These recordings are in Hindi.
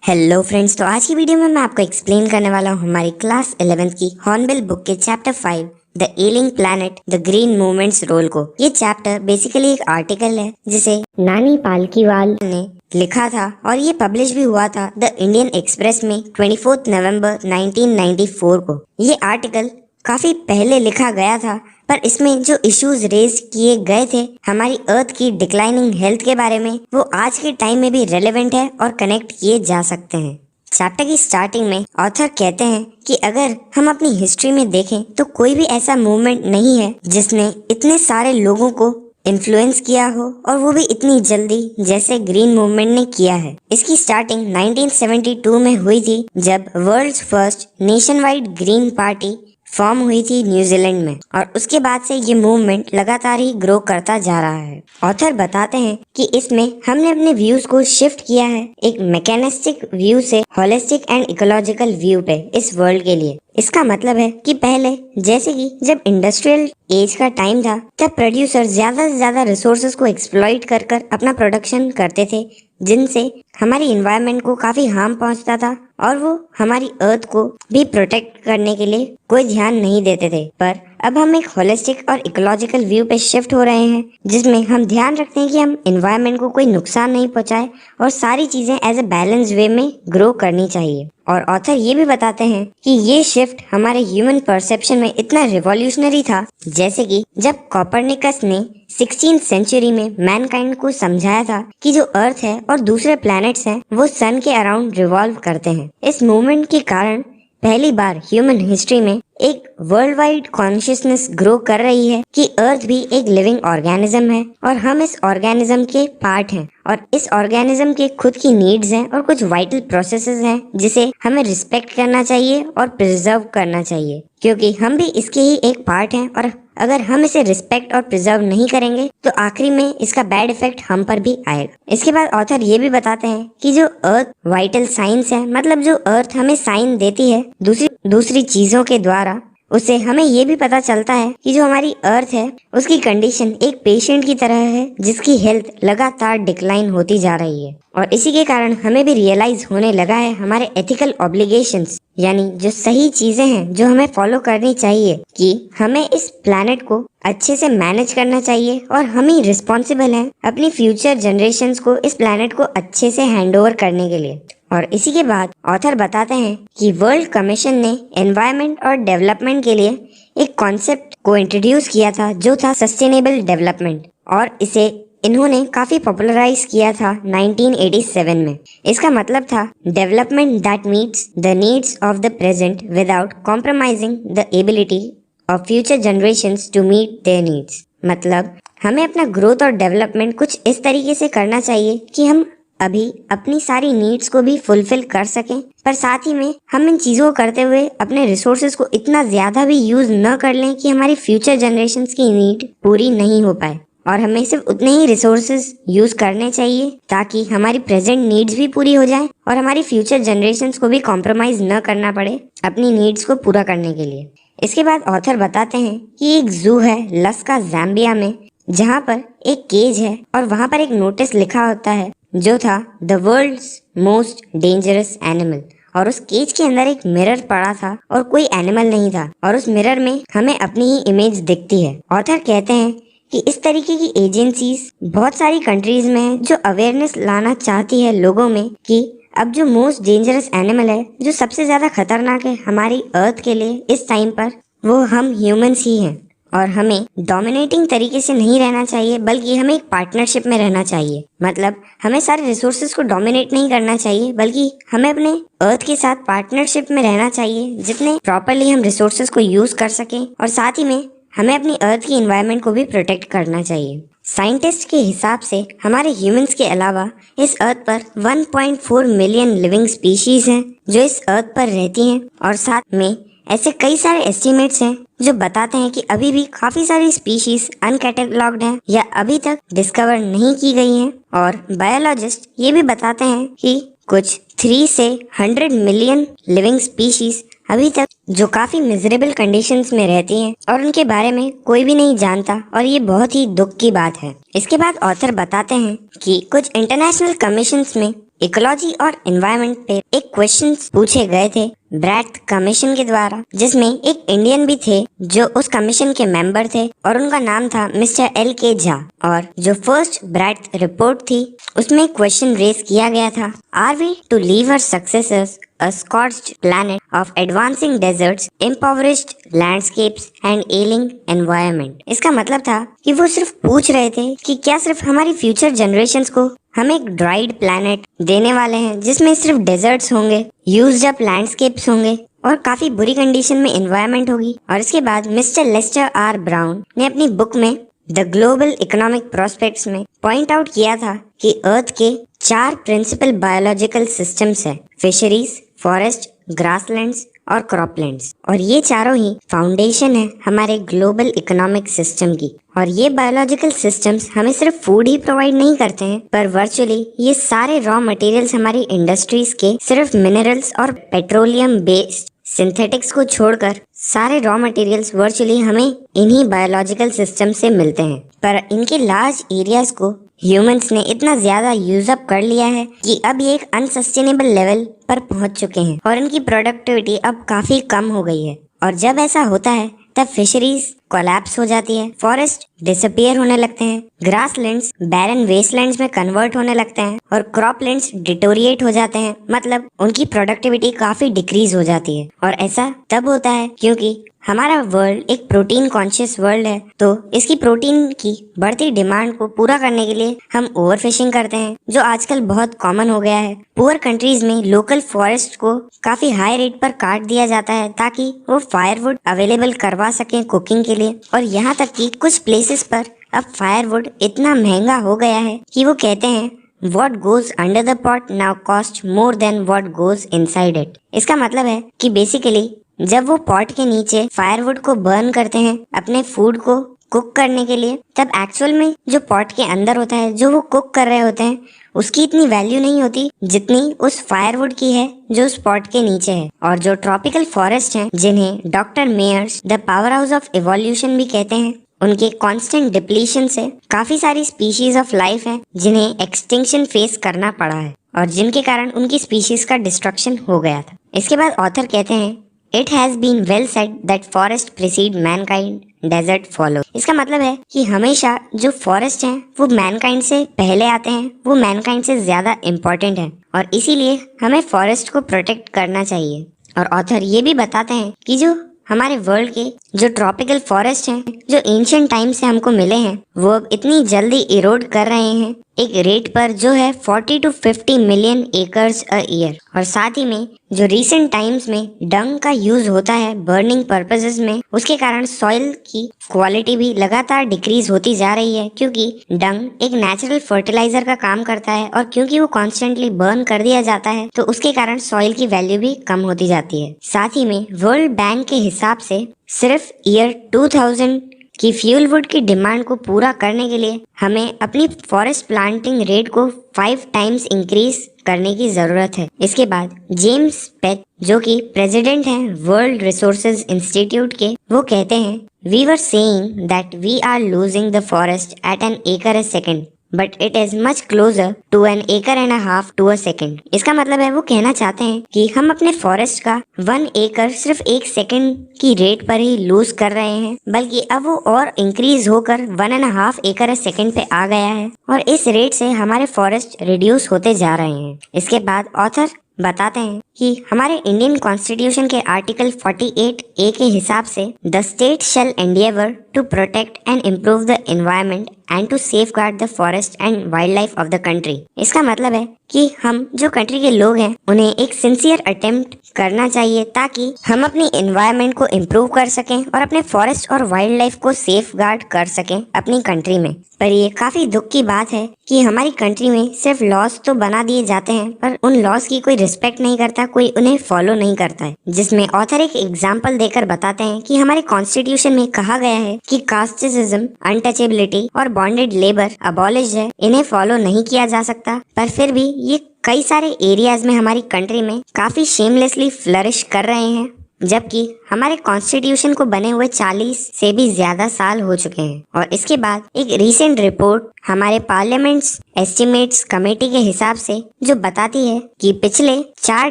हेलो फ्रेंड्स, तो आज की वीडियो में मैं आपको एक्सप्लेन करने वाला हूँ हमारी क्लास 11th की हॉर्नबिल बुक के chapter 5 the ailing planet the green movement's role को। ये चैप्टर बेसिकली एक आर्टिकल है जिसे नानी पालकीवाल ने लिखा था और ये पब्लिश भी हुआ था द इंडियन एक्सप्रेस में 24 नवंबर 1994 को। ये आर्टिकल काफी पहले लिखा गया था, पर इसमें जो इश्यूज रेज किए गए थे हमारी अर्थ की डिक्लाइनिंग हेल्थ के बारे में, वो आज के टाइम में भी रेलेवेंट है और कनेक्ट किए जा सकते हैं। चैप्टर की स्टार्टिंग में ऑथर कहते हैं कि अगर हम अपनी हिस्ट्री में देखें तो कोई भी ऐसा मूवमेंट नहीं है जिसने इतने सारे लोगों को इन्फ्लुएंस किया हो, और वो भी इतनी जल्दी जैसे ग्रीन मूवमेंट ने किया है। इसकी स्टार्टिंग 1972 में हुई थी जब world's first nationwide green party form हुई थी न्यूजीलैंड में, और उसके बाद से ये मूवमेंट लगातार ही ग्रो करता जा रहा है। ऑथर बताते हैं कि इसमें हमने अपने व्यूज को शिफ्ट किया है एक मैकेनिस्टिक व्यू से होलिस्टिक एंड इकोलॉजिकल व्यू पे इस वर्ल्ड के लिए। इसका मतलब है कि पहले जैसे कि जब इंडस्ट्रियल एज का टाइम था तब प्रोड्यूसर ज्यादा से ज्यादा रिसोर्सेज को एक्सप्लॉइट कर कर अपना प्रोडक्शन करते थे, जिनसे हमारी इन्वायरमेंट को काफी हार्म पहुंचता था और वो हमारी अर्थ को भी प्रोटेक्ट करने के लिए कोई ध्यान नहीं देते थे। पर अब हम एक होलिस्टिक और इकोलॉजिकल व्यू पे शिफ्ट हो रहे हैं जिसमें हम ध्यान रखते हैं कि हम इन्वायरमेंट को कोई नुकसान नहीं पहुंचाए और सारी चीजें एज ए बैलेंस वे में ग्रो करनी चाहिए। और ऑथर ये भी बताते हैं कि ये शिफ्ट हमारे ह्यूमन परसेप्शन में इतना रिवॉल्यूशनरी था, जैसे कि जब कोपरनिकस ने 16th सेंचुरी में मैनकाइंड को समझाया था कि जो अर्थ है और दूसरे प्लैनेट्स हैं वो सन के अराउंड रिवॉल्व करते हैं। इस मूवमेंट के कारण पहली बार ह्यूमन हिस्ट्री में एक वर्ल्ड वाइड कॉन्शियसनेस ग्रो कर रही है कि अर्थ भी एक लिविंग ऑर्गेनिज्म है और हम इस ऑर्गेनिज्म के पार्ट हैं, और इस ऑर्गेनिज्म के खुद की नीड्स हैं और कुछ वाइटल प्रोसेसेस हैं जिसे हमें रिस्पेक्ट करना चाहिए और प्रिजर्व करना चाहिए, क्योंकि हम भी इसके ही एक पार्ट हैं। और अगर हम इसे रिस्पेक्ट और प्रिजर्व नहीं करेंगे तो आखिरी में इसका बैड इफेक्ट हम पर भी आएगा। इसके बाद ऑथर ये भी बताते हैं कि जो अर्थ वाइटल साइंस है, मतलब जो अर्थ हमें साइन देती है दूसरी चीजों के द्वारा, उससे हमें ये भी पता चलता है कि जो हमारी अर्थ है उसकी कंडीशन एक पेशेंट की तरह है जिसकी हेल्थ लगातार डिक्लाइन होती जा रही है। और इसी के कारण हमें भी रियलाइज होने लगा है हमारे एथिकल ऑब्लिगेशंस, यानी जो सही चीजें हैं जो हमें फॉलो करनी चाहिए, कि हमें इस प्लैनेट को अच्छे से मैनेज करना चाहिए और हम ही रिस्पॉन्सिबल हैं अपनी फ्यूचर जनरेशंस को इस प्लैनेट को अच्छे से हैंडओवर करने के लिए। और इसी के बाद ऑथर बताते हैं कि वर्ल्ड कमीशन ने एनवायरनमेंट और डेवलपमेंट के लिए एक कॉन्सेप्ट को इंट्रोड्यूस किया था जो था सस्टेनेबल डेवलपमेंट, और इसे इन्होंने काफी पॉपुलराइज किया था 1987 में। इसका मतलब था development that meets the needs of the present without compromising the ability of future generations to meet their needs. मतलब हमें अपना ग्रोथ और डेवलपमेंट कुछ इस तरीके से करना चाहिए कि हम अभी अपनी सारी नीड्स को भी फुलफिल कर सकें, पर साथ ही में हम इन चीजों को करते हुए अपने रिसोर्सेज को इतना ज्यादा भी यूज न कर लें कि हमारी फ्यूचर जनरेशंस की नीड पूरी नहीं हो पाए। और हमें सिर्फ उतने ही रिसोर्सेज यूज करने चाहिए ताकि हमारी प्रेजेंट नीड्स भी पूरी हो जाए और हमारी फ्यूचर जनरेशंस को भी कॉम्प्रोमाइज न करना पड़े अपनी नीड्स को पूरा करने के लिए। इसके बाद ऑथर बताते हैं कि एक जू है लस्का ज़ाम्बिया में, जहाँ पर एक केज है और वहाँ पर एक नोटिस लिखा होता है जो था the world's most dangerous animal, और उस केज के अंदर एक मिरर पड़ा था और कोई एनिमल नहीं था, और उस मिरर में हमें अपनी ही इमेज दिखती है। ऑथर कहते हैं कि इस तरीके की एजेंसीज बहुत सारी कंट्रीज में है जो अवेयरनेस लाना चाहती है लोगों में कि अब जो मोस्ट डेंजरस एनिमल है, जो सबसे ज्यादा खतरनाक है हमारी अर्थ के लिए इस टाइम पर, वो हम ह्यूमंस ही हैं। और हमें डोमिनेटिंग तरीके से नहीं रहना चाहिए बल्कि हमें एक पार्टनरशिप में रहना चाहिए। मतलब हमें सारे रिसोर्सेज को डोमिनेट नहीं करना चाहिए बल्कि हमें अपने अर्थ के साथ पार्टनरशिप में रहना चाहिए, जितने प्रॉपरली हम रिसोर्सेज को यूज कर सकें, और साथ ही में हमें अपनी अर्थ की एनवायरनमेंट को भी प्रोटेक्ट करना चाहिए। साइंटिस्ट के हिसाब से हमारे ह्यूमंस के अलावा इस अर्थ पर 1.4 मिलियन लिविंग स्पीशीज हैं जो इस अर्थ पर रहती हैं, और साथ में ऐसे कई सारे एस्टिमेट्स हैं जो बताते हैं कि अभी भी काफी सारी स्पीशीज अनकैटलॉग्ड हैं या अभी तक डिस्कवर नहीं की गई हैं। और बायोलॉजिस्ट ये भी बताते हैं कि कुछ 3 से 100 मिलियन लिविंग स्पीशीज अभी तक जो काफी मिजरेबल कंडीशंस में रहती हैं और उनके बारे में कोई भी नहीं जानता, और ये बहुत ही दुख की बात है। इसके बाद ऑथर बताते हैं कि कुछ इंटरनेशनल कमीशंस में इकोलॉजी और एनवायरनमेंट पे एक क्वेश्चन पूछे गए थे ब्रैथ कमीशन के द्वारा, जिसमें एक इंडियन भी थे जो उस कमीशन के मेंबर थे और उनका नाम था मिस्टर L.K. झा। और जो फर्स्ट ब्रैथ रिपोर्ट थी उसमें क्वेश्चन रेज किया गया था, are we to leave our successors a scorched planet of advancing deserts, impoverished landscapes and ailing environment। इसका मतलब था कि वो सिर्फ पूछ रहे थे कि क्या सिर्फ हमारी फ्यूचर जनरेशंस को हम एक ड्राइड प्लैनेट देने वाले हैं जिसमें सिर्फ डेजर्ट्स होंगे, यूज्ड अप लैंडस्केप्स होंगे और काफी बुरी कंडीशन में एनवायरनमेंट होगी। और इसके बाद मिस्टर लेस्टर आर ब्राउन ने अपनी बुक में द ग्लोबल इकोनॉमिक प्रोस्पेक्ट्स में पॉइंट आउट किया था कि अर्थ के 4 प्रिंसिपल बायोलॉजिकल सिस्टम्स है, फिशरीज, फॉरेस्ट, ग्रासलैंड्स और क्रॉपलैंड्स। और ये चारों ही फाउंडेशन है हमारे ग्लोबल इकोनॉमिक सिस्टम की। और ये बायोलॉजिकल सिस्टम्स हमें सिर्फ फूड ही प्रोवाइड नहीं करते हैं, पर वर्चुअली ये सारे रॉ मटेरियल्स हमारी इंडस्ट्रीज के सिर्फ मिनरल्स और पेट्रोलियम बेस्ड सिंथेटिक्स को छोड़कर सारे रॉ मटेरियल्स वर्चुअली हमें इन्हीं बायोलॉजिकल सिस्टम से मिलते हैं। पर इनके लार्ज एरियाज को ह्यूमंस ने इतना ज्यादा यूज अप कर लिया है कि अब ये एक अनसस्टेनेबल लेवल पर पहुंच चुके हैं और इनकी प्रोडक्टिविटी अब काफी कम हो गई है। और जब ऐसा होता है तब फिशरीज कोलैप्स हो जाती है, फॉरेस्ट डिसअपियर होने लगते हैं, ग्रासलैंड्स बैरन वेस्टलैंड्स में कन्वर्ट होने लगते हैं और क्रॉपलैंड्स डिटोरिएट हो जाते हैं, मतलब उनकी प्रोडक्टिविटी काफी डिक्रीज हो जाती है। और ऐसा तब होता है क्योंकि हमारा वर्ल्ड एक प्रोटीन कॉन्शियस वर्ल्ड है, तो इसकी प्रोटीन की बढ़ती डिमांड को पूरा करने के लिए हम ओवरफिशिंग करते हैं, जो आजकल बहुत कॉमन हो गया है। पुअर कंट्रीज में लोकल फॉरेस्ट को काफी हाई रेट पर काट दिया जाता है ताकि वो फायरवुड अवेलेबल करवा सकें कुकिंग के लिए। और यहाँ तक कि कुछ प्लेसेस पर अब फायरवुड इतना महंगा हो गया है कि वो कहते हैं What goes under the pot now costs more than what goes inside it। इसका मतलब है कि बेसिकली जब वो पॉट के नीचे फायरवुड को बर्न करते हैं अपने फूड को कुक करने के लिए, तब एक्चुअल में जो पॉट के अंदर होता है, जो वो कुक कर रहे होते हैं, उसकी इतनी वैल्यू नहीं होती जितनी उस फायरवुड की है जो उस पॉट के नीचे है। और जो ट्रॉपिकल फॉरेस्ट हैं, जिन्हें doctor Myers the powerhouse of evolution भी कहते हैं, उनके कांस्टेंट डिप्लीशन से काफी सारी स्पीशीज ऑफ लाइफ हैं जिन्हें एक्सटिंक्शन फेस करना पड़ा है और जिनके कारण उनकी स्पीशीज का डिस्ट्रक्शन हो गया था। इसके बाद ऑथर कहते हैं It has been well said that forest precede mankind, desert follow। इसका मतलब है कि हमेशा जो फॉरेस्ट हैं वो मैनकाइंड से पहले आते हैं, वो मैनकाइंड से ज्यादा इम्पोर्टेंट है और इसीलिए हमें फॉरेस्ट को प्रोटेक्ट करना चाहिए। और ऑथर ये भी बताते हैं कि जो हमारे वर्ल्ड के जो ट्रॉपिकल फॉरेस्ट हैं, जो एंशिएंट टाइम से हमको मिले हैं, वो अब इतनी जल्दी इरोड कर रहे हैं एक रेट पर जो है 40 to 50 million acres a year. और साथ ही में जो रीसेंट टाइम्स में डंग का यूज होता है बर्निंग पर्पसेस में, उसके कारण सॉइल की क्वालिटी भी लगातार डिक्रीज होती जा रही है, क्योंकि डंग एक नेचुरल फर्टिलाइजर का काम करता है और क्योंकि वो कॉन्स्टेंटली बर्न कर दिया जाता है तो उसके कारण सॉइल की वैल्यू भी कम होती जाती है। साथ ही में वर्ल्ड बैंक के हिसाब से सिर्फ ईयर 2000 की फ्यूल वुड की डिमांड को पूरा करने के लिए हमें अपनी फॉरेस्ट प्लांटिंग रेट को 5 टाइम्स इंक्रीज करने की जरूरत है। इसके बाद जेम्स पेथ, जो कि प्रेसिडेंट हैं वर्ल्ड रिसोर्सेज इंस्टीट्यूट के, वो कहते हैं we were saying that we are losing the forest at an acre a second but it is much closer to an acre and a half to a second. इसका मतलब है वो कहना चाहते हैं कि हम अपने फॉरेस्ट का 1 एकड़ सिर्फ 1 सेकेंड की रेट पर ही लूज कर रहे हैं, बल्कि अब वो और इंक्रीज होकर 1.5 एकड़ सेकेंड पे आ गया है और इस रेट से हमारे फॉरेस्ट रिड्यूस होते जा रहे हैं। इसके बाद ऑथर बताते हैं कि हमारे इंडियन कॉन्स्टिट्यूशन के आर्टिकल 48A के हिसाब से the state shall endeavour to protect and improve the environment and to safeguard the forest and wild life of the country. इसका मतलब है कि हम जो कंट्री के लोग हैं उन्हें एक सिंसियर अटेम्प्ट करना चाहिए ताकि हम अपनी एनवायरनमेंट को इम्प्रूव कर सकें और अपने फॉरेस्ट और वाइल्ड लाइफ को सेफगार्ड कर सकें अपनी कंट्री में। पर ये काफी दुख की बात है कि हमारी कंट्री में सिर्फ लॉस तो बना दिए जाते हैं पर उन लॉस की कोई रिस्पेक्ट नहीं करता, कोई उन्हें फॉलो नहीं करता है। जिसमें ऑथर एक एग्जाम्पल देकर बताते हैं कि हमारे कॉन्स्टिट्यूशन में कहा गया है कि कास्टिज्म, अनटचेबिलिटी और बॉन्डेड लेबर अबॉलिश है, इन्हें फॉलो नहीं किया जा सकता, पर फिर भी ये कई सारे एरियाज में हमारी कंट्री में काफी शेमलेसली फ्लरिश कर रहे हैं। जबकि हमारे कॉन्स्टिट्यूशन को बने हुए 40 से भी ज्यादा साल हो चुके हैं। और इसके बाद एक रीसेंट रिपोर्ट हमारे पार्लियामेंट्स एस्टिमेट्स कमेटी के हिसाब से जो बताती है कि पिछले 4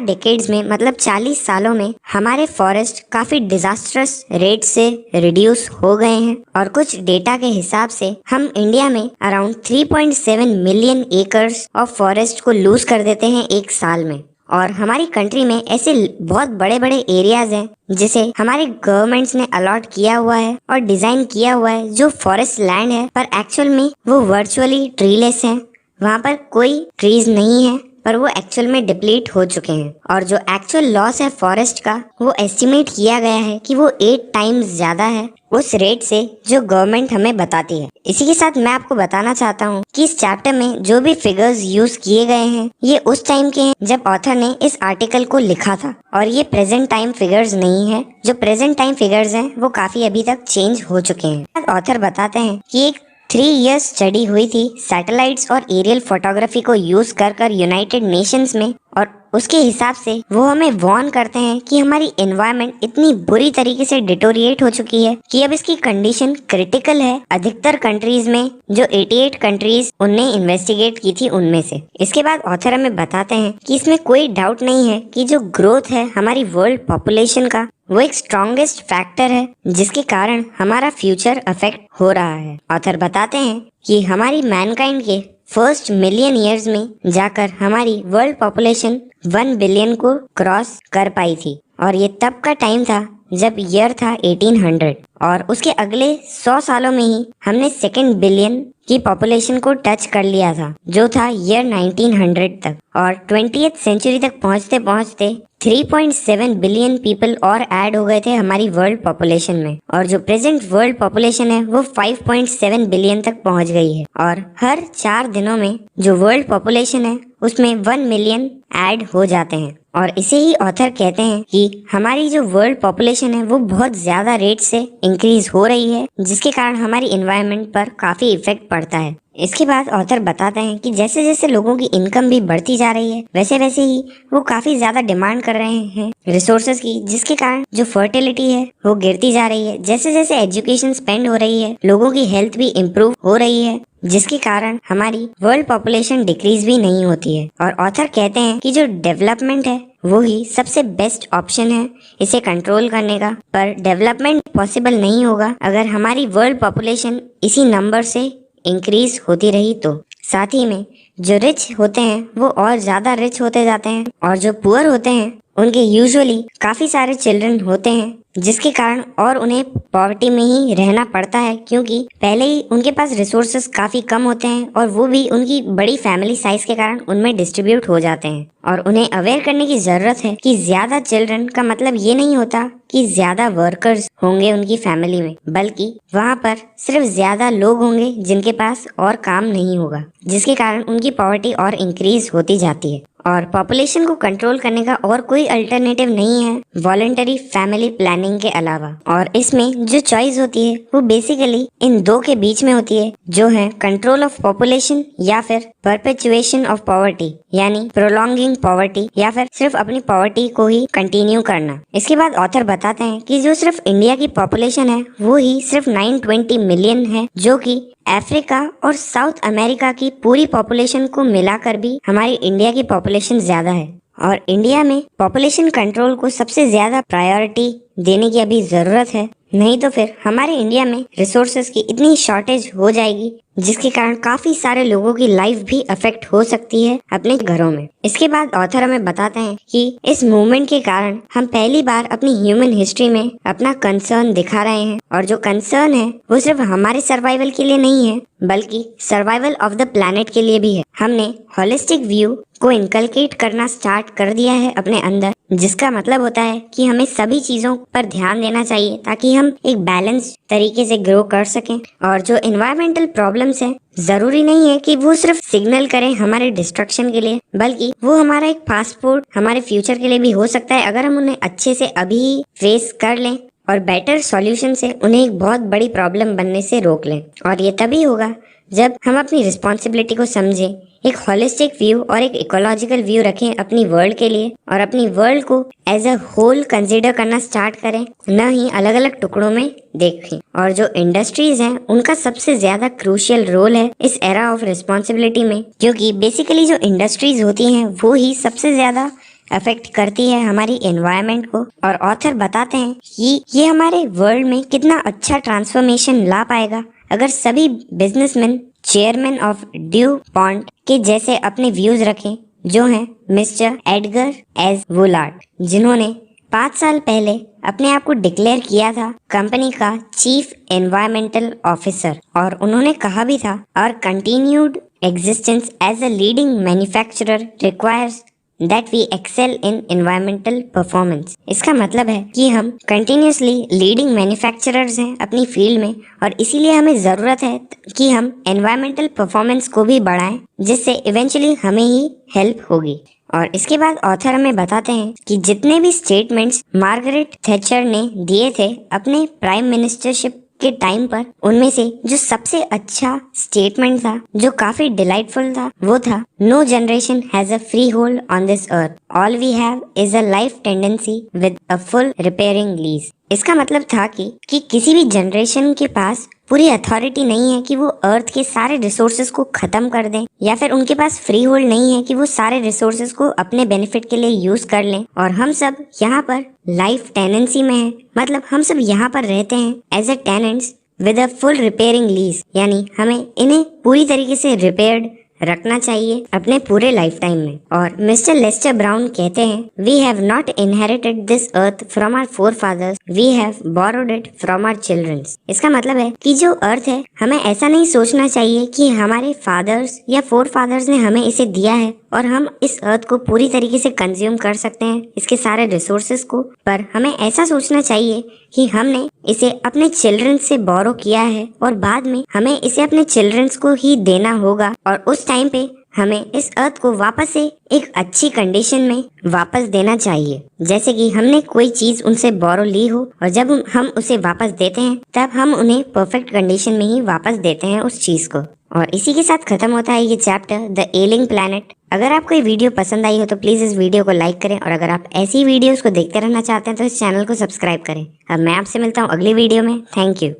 डेकेड्स में मतलब 40 सालों में हमारे फॉरेस्ट काफी डिजास्ट्रस रेट से रिड्यूस हो गए हैं। और कुछ डेटा के हिसाब से हम इंडिया में around 3.7 million acres of forest को लूज कर देते हैं एक साल में। और हमारी कंट्री में ऐसे बहुत बड़े बड़े एरियाज हैं जिसे हमारे गवर्नमेंट्स ने अलॉट किया हुआ है और डिजाइन किया हुआ है जो फॉरेस्ट लैंड है, पर एक्चुअल में वो वर्चुअली ट्रीलेस है। वहाँ पर कोई ट्रीज नहीं है, पर वो एक्चुअल में डिप्लीट हो चुके हैं। और जो एक्चुअल लॉस है फॉरेस्ट का, वो एस्टिमेट किया गया है कि वो 8 टाइम्स ज्यादा है उस रेट से जो गवर्नमेंट हमें बताती है। इसी के साथ मैं आपको बताना चाहता हूँ कि इस चैप्टर में जो भी फिगर्स यूज किए गए हैं ये उस टाइम के हैं जब ऑथर ने इस आर्टिकल को लिखा था, और ये प्रेजेंट टाइम फिगर्स नहीं है। जो प्रेजेंट टाइम फिगर्स हैं वो काफी अभी तक चेंज हो चुके हैं। ऑथर बताते हैं कि एक 3 इयर्स स्टडी हुई थी सैटेलाइट्स और एरियल फोटोग्राफी को यूज कर यूनाइटेड नेशंस में, और उसके हिसाब से वो हमें वार्न करते हैं कि हमारी एनवायरनमेंट इतनी बुरी तरीके से डिटोरिएट हो चुकी है कि अब इसकी कंडीशन क्रिटिकल है अधिकतर कंट्रीज में। जो 88 कंट्रीज उनने इन्वेस्टिगेट की थी उनमें से। इसके बाद ऑथर हमें बताते हैं कि इसमें कोई डाउट नहीं है कि जो ग्रोथ है हमारी वर्ल्ड पॉपुलेशन का, वो एक स्ट्रॉन्गेस्ट फैक्टर है जिसके कारण हमारा फ्यूचर अफेक्ट हो रहा है। ऑथर बताते हैं कि हमारी मैनकाइंड के फर्स्ट मिलियन ईयर्स में जाकर हमारी वर्ल्ड पॉपुलेशन 1 बिलियन को क्रॉस कर पाई थी, और ये तब का टाइम था जब ईयर था 1800, और उसके अगले 100 सालों में ही हमने 2 बिलियन की पॉपुलेशन को टच कर लिया था जो था ईयर 1900 तक। और 20th सेंचुरी तक पहुंचते पहुंचते 3.7 बिलियन पीपल और ऐड हो गए थे हमारी वर्ल्ड पॉपुलेशन में, और जो प्रेजेंट वर्ल्ड पॉपुलेशन है वो 5.7 बिलियन तक पहुंच गई है। और हर 4 दिनों में जो वर्ल्ड पॉपुलेशन है उसमें 1 मिलियन ऐड हो जाते हैं। और इसे ही ऑथर कहते हैं कि हमारी जो वर्ल्ड पॉपुलेशन है वो बहुत ज्यादा रेट से इंक्रीज हो रही है, जिसके कारण हमारी एनवायरनमेंट पर काफी इफेक्ट पड़ता है। इसके बाद ऑथर बताते हैं कि जैसे जैसे लोगों की इनकम भी बढ़ती जा रही है वैसे वैसे ही वो काफी ज्यादा डिमांड कर रहे हैं रिसोर्सेज की, जिसके कारण जो फर्टिलिटी है वो गिरती जा रही है। जैसे जैसे एजुकेशन स्पेंड हो रही है लोगों की हेल्थ भी इम्प्रूव हो रही है, जिसके कारण हमारी वर्ल्ड पॉपुलेशन डिक्रीज भी नहीं होती है। और ऑथर कहते हैं कि जो डेवलपमेंट है वो ही सबसे बेस्ट ऑप्शन है इसे कंट्रोल करने का, पर डेवलपमेंट पॉसिबल नहीं होगा अगर हमारी वर्ल्ड पॉपुलेशन इसी नंबर से इंक्रीज होती रही तो। साथ ही में जो रिच होते हैं वो और ज्यादा रिच होते जाते हैं, और जो पुअर होते हैं उनके यूजुअली काफी सारे चिल्ड्रन होते हैं, जिसके कारण और उन्हें पॉवर्टी में ही रहना पड़ता है, क्योंकि पहले ही उनके पास रिसोर्सेस काफी कम होते हैं और वो भी उनकी बड़ी फैमिली साइज के कारण उनमें डिस्ट्रीब्यूट हो जाते हैं। और उन्हें अवेयर करने की जरूरत है कि ज्यादा चिल्ड्रन का मतलब ये नहीं होता कि ज्यादा वर्कर्स होंगे उनकी फैमिली में, बल्कि वहाँ पर सिर्फ ज्यादा लोग होंगे जिनके पास और काम नहीं होगा, जिसके कारण उनकी पॉवर्टी और इंक्रीज होती जाती है। और पॉपुलेशन को कंट्रोल करने का और कोई अल्टरनेटिव नहीं है वॉलंटरी फैमिली प्लानिंग के अलावा। और इसमें जो चॉइस होती है वो बेसिकली इन दो के बीच में होती है, जो है कंट्रोल ऑफ पॉपुलेशन या फिर परपेचुएशन ऑफ पॉवर्टी, यानी प्रोलॉन्गिंग पॉवर्टी, या फिर सिर्फ अपनी पॉवर्टी को ही कंटिन्यू करना। इसके बाद ऑथर बताते हैं कि जो सिर्फ इंडिया की पॉपुलेशन है वो ही सिर्फ 920 मिलियन है, जो कि अफ्रीका और साउथ अमेरिका की पूरी पॉपुलेशन को मिलाकर भी हमारी इंडिया की पॉपुलेशन ज्यादा है। और इंडिया में पॉपुलेशन कंट्रोल को सबसे ज्यादा प्रायोरिटी देने की अभी जरूरत है, नहीं तो फिर हमारे इंडिया में रिसोर्सेज की इतनी शॉर्टेज हो जाएगी जिसके कारण काफी सारे लोगों की लाइफ भी अफेक्ट हो सकती है अपने घरों में। इसके बाद ऑथर हमें बताते हैं कि इस मूवमेंट के कारण हम पहली बार अपनी ह्यूमन हिस्ट्री में अपना कंसर्न दिखा रहे हैं, और जो कंसर्न है वो सिर्फ हमारे सर्वाइवल के लिए नहीं है बल्कि सर्वाइवल ऑफ द प्लैनेट के लिए भी है। हमने होलिस्टिक व्यू को इनकलकेट करना स्टार्ट कर दिया है अपने अंदर, जिसका मतलब होता है कि हमें सभी चीजों पर ध्यान देना चाहिए ताकि हम एक बैलेंस तरीके से ग्रो कर सकें। और जो एनवायरमेंटल प्रॉब्लम्स हैं जरूरी नहीं है कि वो सिर्फ सिग्नल करें हमारे डिस्ट्रक्शन के लिए, बल्कि वो हमारा एक पासपोर्ट हमारे फ्यूचर के लिए भी हो सकता है अगर हम उन्हें अच्छे से अभी फेस कर लें और बेटर सॉल्यूशन से उन्हें एक बहुत बड़ी प्रॉब्लम बनने से रोक लें। और ये तभी होगा जब हम अपनी रिस्पॉन्सिबिलिटी को समझें, एक होलिस्टिक व्यू और एक इकोलॉजिकल व्यू रखें अपनी वर्ल्ड के लिए और अपनी वर्ल्ड को एज अ होल कंसिडर करना स्टार्ट करें, न ही अलग अलग टुकड़ों में देखें। और जो इंडस्ट्रीज हैं उनका सबसे ज्यादा क्रूशियल रोल है इस एरा ऑफ रिस्पॉन्सिबिलिटी में, क्योंकि बेसिकली जो इंडस्ट्रीज होती हैं वो ही सबसे ज्यादा अफेक्ट करती है हमारी एनवायरनमेंट को। और ऑथर बताते हैं कि ये हमारे वर्ल्ड में कितना अच्छा ट्रांसफॉर्मेशन ला पाएगा अगर सभी businessman chairman of due point के जैसे अपने व्यूज रखें, जो हैं मिस्टर एडगर एस वुलार्ड, जिन्होंने 5 साल पहले अपने आप को डिक्लेयर किया था कंपनी का चीफ एनवायरमेंटल ऑफिसर। और उन्होंने कहा भी था, और continued existence as a leading manufacturer requires that we excel in environmental performance। इसका मतलब है कि हम कंटिन्यूसली लीडिंग मैन्युफैक्चरर्स हैं अपनी फील्ड में, और इसीलिए हमें ज़रूरत है कि हम एनवायरमेंटल परफॉर्मेंस को भी बढ़ाएं, जिससे इवेंचुअली हमें ही हेल्प होगी। और इसके बाद ऑथर हमें बताते हैं कि जितने भी स्टेटमेंट्स मार्गरेट थैचर ने दिए थे अपने प्राइम मिनिस्टरशिप के टाइम पर, उनमें से जो सबसे अच्छा स्टेटमेंट था, जो काफी डिलाइटफुल था, वो था, no generation has a freehold on this earth, all we have is a life tenancy with a full repairing lease. इसका मतलब था कि किसी भी जनरेशन के पास पूरी अथॉरिटी नहीं है कि वो अर्थ के सारे रिसोर्सेज को खत्म कर दें, या फिर उनके पास फ्री होल्ड नहीं है कि वो सारे रिसोर्सेज को अपने बेनिफिट के लिए यूज कर लें। और हम सब यहाँ पर लाइफ टेनेंसी में हैं, मतलब हम सब यहाँ पर रहते हैं as a tenants with a full repairing lease, यानी हमें इन्हें पूरी तरीके से रिपेयर्ड रखना चाहिए अपने पूरे लाइफ टाइम में। और मिस्टर लेस्टर ब्राउन कहते हैं, we have not inherited this earth from our forefathers, we have borrowed it from our childrens. इसका मतलब है कि जो अर्थ है, हमें ऐसा नहीं सोचना चाहिए कि हमारे फादर्स या फोरफादर्स ने हमें इसे दिया है और हम इस अर्थ को पूरी तरीके से कंज्यूम कर सकते हैं, इसके सारे रिसोर्सेज को। पर हमें ऐसा सोचना चाहिए कि हमने इसे अपने चिल्ड्रंस से बोरो किया है और बाद में हमें इसे अपने चिल्ड्रंस को ही देना होगा, और उस टाइम पे हमें इस अर्थ को वापस से एक अच्छी कंडीशन में वापस देना चाहिए, जैसे कि हमने कोई चीज उनसे बोरो ली हो, और जब हम उसे वापस देते हैं तब हम उन्हें परफेक्ट कंडीशन में ही वापस देते हैं उस चीज को। और इसी के साथ खत्म होता है ये चैप्टर, द एलिंग प्लैनेट। अगर आपको ये वीडियो पसंद आई हो तो प्लीज इस वीडियो को लाइक करें, और अगर आप ऐसी वीडियोस को देखते रहना चाहते हैं तो इस चैनल को सब्सक्राइब करें। अब मैं आपसे मिलता हूँ अगली वीडियो में। Thank you.